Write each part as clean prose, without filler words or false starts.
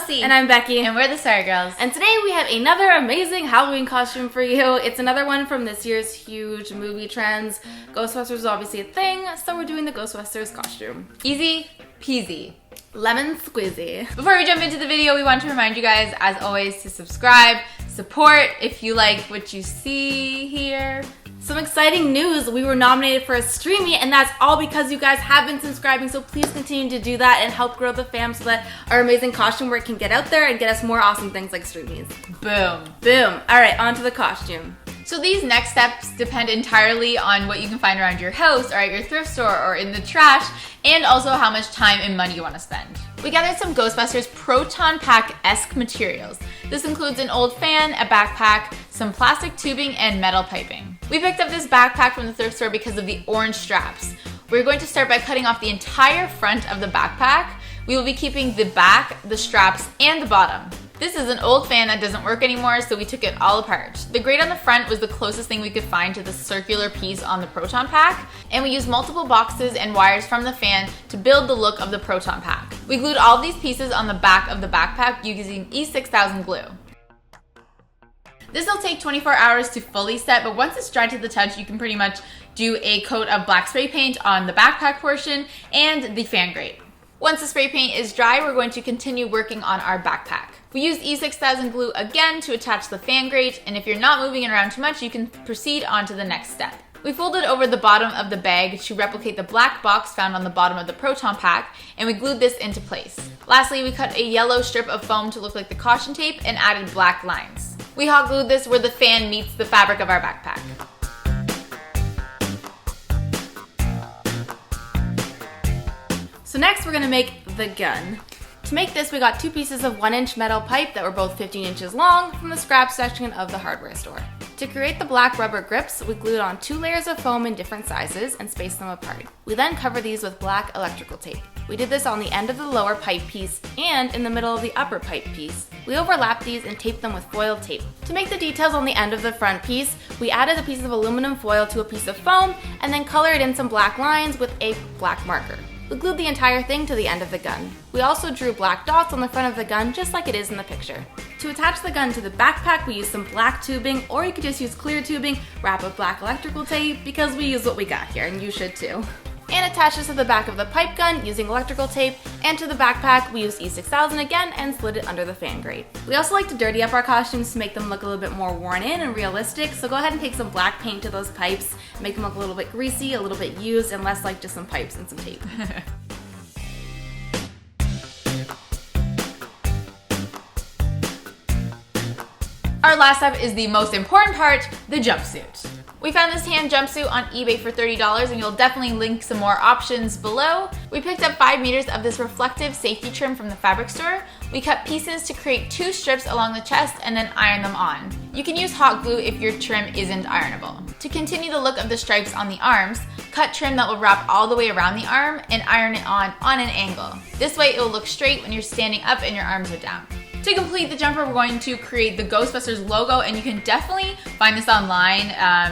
Chelsea. And I'm Becky. And we're the Sorry Girls. And today we have another amazing Halloween costume for you. It's another one from this year's huge movie trends. Ghostbusters is obviously a thing, so we're doing the Ghostbusters costume. Easy peasy. Lemon squeezy. Before we jump into the video, we want to remind you guys, as always, to subscribe, support if you like what you see here. Some exciting news, we were nominated for a Streamy, and that's all because you guys have been subscribing, so please continue to do that and help grow the fam so that our amazing costume work can get out there and get us more awesome things like Streamies. Boom. Boom. Alright, on to the costume. So these next steps depend entirely on what you can find around your house or at your thrift store or in the trash, and also how much time and money you want to spend. We gathered some Ghostbusters Proton Pack-esque materials. This includes an old fan, a backpack, some plastic tubing, and metal piping. We picked up this backpack from the thrift store because of the orange straps. We're going to start by cutting off the entire front of the backpack. We will be keeping the back, the straps, and the bottom. This is an old fan that doesn't work anymore, so we took it all apart. The grate on the front was the closest thing we could find to the circular piece on the Proton Pack, and we used multiple boxes and wires from the fan to build the look of the Proton Pack. We glued all of these pieces on the back of the backpack using E6000 glue. This will take 24 hours to fully set, but once it's dry to the touch, you can pretty much do a coat of black spray paint on the backpack portion and the fan grate. Once the spray paint is dry, we're going to continue working on our backpack. We used E6000 glue again to attach the fan grate, and if you're not moving it around too much, you can proceed on to the next step. We folded over the bottom of the bag to replicate the black box found on the bottom of the Proton Pack, and we glued this into place. Lastly, we cut a yellow strip of foam to look like the caution tape and added black lines. We hot glued this where the fan meets the fabric of our backpack. So next we're going to make the gun. To make this, we got 2 pieces of 1-inch metal pipe that were both 15 inches long from the scrap section of the hardware store. To create the black rubber grips, we glued on 2 layers of foam in different sizes and spaced them apart. We then covered these with black electrical tape. We did this on the end of the lower pipe piece and in the middle of the upper pipe piece. We overlapped these and taped them with foil tape. To make the details on the end of the front piece, we added a piece of aluminum foil to a piece of foam and then colored in some black lines with a black marker. We glued the entire thing to the end of the gun. We also drew black dots on the front of the gun just like it is in the picture. To attach the gun to the backpack, we used some black tubing, or you could just use clear tubing, wrap with black electrical tape, because we use what we got here, and you should too. And attach this to the back of the pipe gun using electrical tape, and to the backpack we used E6000 again and slid it under the fan grate. We also like to dirty up our costumes to make them look a little bit more worn in and realistic, so go ahead and take some black paint to those pipes, make them look a little bit greasy, a little bit used, and less like just some pipes and some tape. Our last step is the most important part, the jumpsuit. We found this tan jumpsuit on eBay for $30, and you'll definitely link some more options below. We picked up 5 meters of this reflective safety trim from the fabric store. We cut pieces to create 2 strips along the chest and then iron them on. You can use hot glue if your trim isn't ironable. To continue the look of the stripes on the arms, cut trim that will wrap all the way around the arm and iron it on an angle. This way it will look straight when you're standing up and your arms are down. To complete the jumper, we're going to create the Ghostbusters logo, and you can definitely find this online,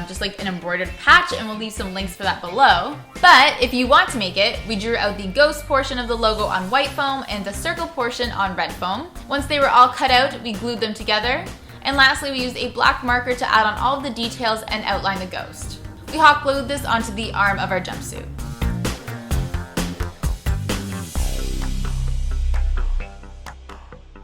just like an embroidered patch, and we'll leave some links for that below. But if you want to make it, we drew out the ghost portion of the logo on white foam and the circle portion on red foam. Once they were all cut out, we glued them together. And lastly, we used a black marker to add on all of the details and outline the ghost. We hot glued this onto the arm of our jumpsuit.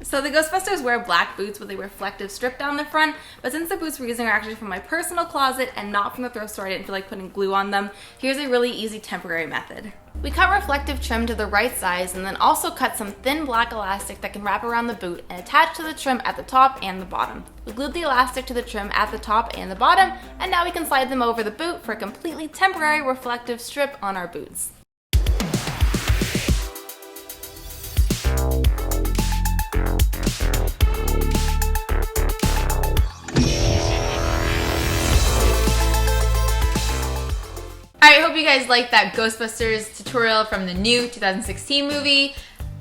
So the Ghostbusters wear black boots with a reflective strip down the front, but since the boots we're using are actually from my personal closet and not from the thrift store, I didn't feel like putting glue on them. Here's a really easy temporary method. We cut reflective trim to the right size and then also cut some thin black elastic that can wrap around the boot and attach to the trim at the top and the bottom. We glued the elastic to the trim at the top and the bottom, and now we can slide them over the boot for a completely temporary reflective strip on our boots. Alright, I hope you guys liked that Ghostbusters tutorial from the new 2016 movie.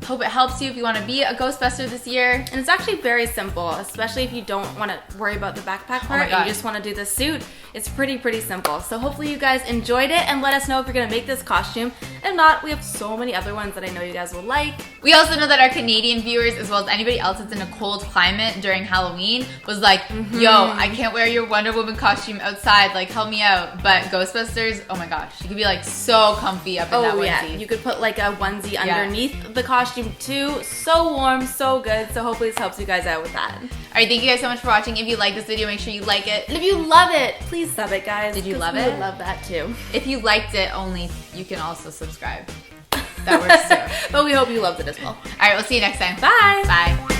Hope it helps you if you want to be a Ghostbuster this year. And it's actually very simple, especially if you don't want to worry about the backpack part and you just want to do the suit. It's pretty simple. So hopefully you guys enjoyed it, and let us know if you're going to make this costume. If not, we have so many other ones that I know you guys will like. We also know that our Canadian viewers, as well as anybody else that's in a cold climate during Halloween, was like, yo, I can't wear your Wonder Woman costume outside, like help me out. But Ghostbusters, oh my gosh, you could be like so comfy up in that onesie. Yeah, you could put like a onesie underneath the costume too. So warm, so good. So hopefully this helps you guys out with that. Alright, thank you guys so much for watching. If you like this video, make sure you like it. And if you love it, please sub it, guys. Did you love we it? would love that too. If you liked it only, you can also subscribe. That works too. But we hope you loved it as well. Alright, we'll see you next time. Bye. Bye.